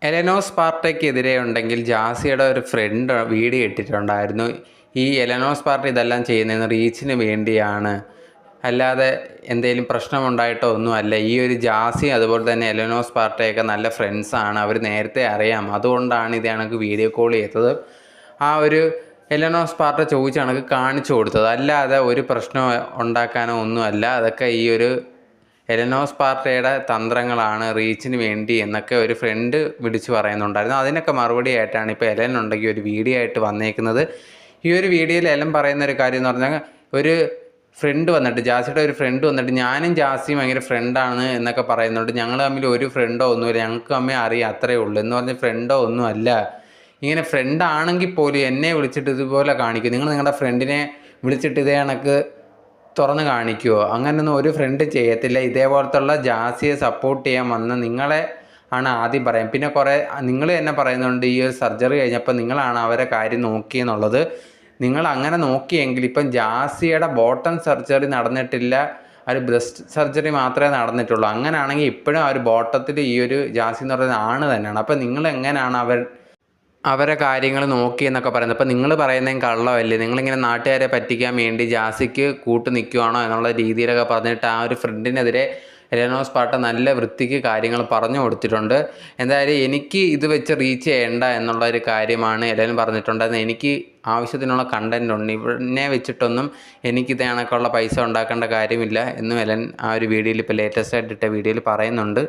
Eleanor സ്പാർട്ടയ്ക്കെതിരെ ഉണ്ടെങ്കിൽ ജാസിയുടെ ഒരു front video ഇട്ടിട്ടുണ്ടായിരുന്നു. ഈ എലനോർ സ്പാർട്ട ഇതെല്ലാം ചെയ്യുന്നതെന്ന് റീച്ചിന് വേണ്ടിയാണ്, അല്ലാതെ എന്തെങ്കിലും പ്രശ്നമുണ്ടായിട്ടോ ഒന്നുമല്ല. ഈ ഒരു ജാസി അതുപോലെ തന്നെ എലനോർ സ്പാർട്ടയൊക്കെ നല്ല ഫ്രണ്ട്സാണ്, അവർ നേരത്തെ അറിയാം. അതുകൊണ്ടാണ് ഇത് കണക്ക് വീഡിയോ കോൾ ചെയ്തത്. ആ ഒരു എലനോർ സ്പാർട്ട ചോദിച്ച കണക്ക് കാണിച്ചു കൊടുത്തത്, അല്ലാതെ ഒരു പ്രശ്നം ഉണ്ടാക്കാനോ ഒന്നുമല്ല. അതൊക്കെ ഈ ഒരു എലനോർ സ്പാർട്ടയുടെ തന്ത്രങ്ങളാണ് റീച്ചിന് വേണ്ടി എന്നൊക്കെ ഒരു ഫ്രണ്ട് വിളിച്ചു പറയുന്നുണ്ടായിരുന്നു. അതിനൊക്കെ മറുപടി ആയിട്ടാണ് ഇപ്പോൾ എലൻ ഉണ്ടെങ്കിൽ ഒരു വീഡിയോ ആയിട്ട് വന്നേക്കുന്നത്. ഈ ഒരു വീഡിയോയിൽ എലൻ പറയുന്നൊരു കാര്യം എന്ന് പറഞ്ഞാൽ, ഒരു ഫ്രണ്ട് വന്നിട്ട്, ജാസിയുടെ ഒരു ഫ്രണ്ട് വന്നിട്ട് ഞാനും ജാസിയും ഭയങ്കര ഫ്രണ്ടാണ് എന്നൊക്കെ പറയുന്നുണ്ട്. ഞങ്ങൾ തമ്മിൽ ഒരു ഫ്രണ്ടോ ഒന്നുമില്ല, ഞങ്ങൾക്ക് തമ്മിൽ അറിയാം, അത്രയേ ഉള്ളൂ എന്ന് പറഞ്ഞ് ഫ്രണ്ടോ ഒന്നുമല്ല. ഇങ്ങനെ ഫ്രണ്ട് ആണെങ്കിൽ പോലും എന്നെ വിളിച്ചിട്ട് ഇതുപോലെ കാണിക്കും. നിങ്ങൾ നിങ്ങളുടെ ഫ്രണ്ടിനെ വിളിച്ചിട്ട് ഇതേ കണക്ക് തുറന്ന് കാണിക്കുമോ? അങ്ങനെയൊന്നും ഒരു ഫ്രണ്ട് ചെയ്യത്തില്ല. ഇതേപോലത്തുള്ള ജാസിയെ സപ്പോർട്ട് ചെയ്യാൻ വന്ന നിങ്ങളെ ആണ് ആദ്യം പറയാം. പിന്നെ കുറേ നിങ്ങൾ തന്നെ പറയുന്നുണ്ട്, ഈ ഒരു സർജറി കഴിഞ്ഞപ്പോൾ നിങ്ങളാണ് അവരെ കാര്യം നോക്കിയെന്നുള്ളത്. നിങ്ങൾ അങ്ങനെ നോക്കിയെങ്കിൽ ഇപ്പം ജാസിയുടെ ബോട്ടം സർജറി നടന്നിട്ടില്ല, ഒരു ബ്രസ്റ്റ് സർജറി മാത്രമേ നടന്നിട്ടുള്ളൂ. അങ്ങനെയാണെങ്കിൽ ഇപ്പോഴും ആ ഒരു ബോട്ടത്തിൽ ഈ ഒരു ജാസി എന്ന് പറയുന്നത് ആണ് തന്നെയാണ്. അപ്പം നിങ്ങൾ എങ്ങനെയാണ് അവരെ കാര്യങ്ങൾ നോക്കി എന്നൊക്കെ പറയുന്നത്? അപ്പം നിങ്ങൾ പറയുന്നതും കള്ളമല്ലേ? നിങ്ങളിങ്ങനെ നാട്ടുകാരെ പറ്റിക്കാൻ വേണ്ടി ജാസിക്ക് കൂട്ട് നിൽക്കുവാണോ എന്നുള്ള രീതിയിലൊക്കെ പറഞ്ഞിട്ട് ആ ഒരു ഫ്രണ്ടിനെതിരെ എലനോർ സ്പാർട്ട നല്ല വൃത്തിക്ക് കാര്യങ്ങൾ പറഞ്ഞു കൊടുത്തിട്ടുണ്ട്. എന്തായാലും എനിക്ക് ഇത് വെച്ച് റീച്ച് ചെയ്യേണ്ട എന്നുള്ളൊരു കാര്യമാണ് എലൻ പറഞ്ഞിട്ടുണ്ടായിരുന്നത്. എനിക്ക് ആവശ്യത്തിനുള്ള കണ്ടൻറ് ഉണ്ട്, ഇവനെ വെച്ചിട്ടൊന്നും എനിക്കിത് കണക്കുള്ള പൈസ ഉണ്ടാക്കേണ്ട കാര്യമില്ല എന്നും എലൻ ആ ഒരു വീഡിയോയിൽ, ഇപ്പോൾ ലേറ്റസ്റ്റ് ആയിട്ട് ഇട്ട വീഡിയോയിൽ പറയുന്നുണ്ട്.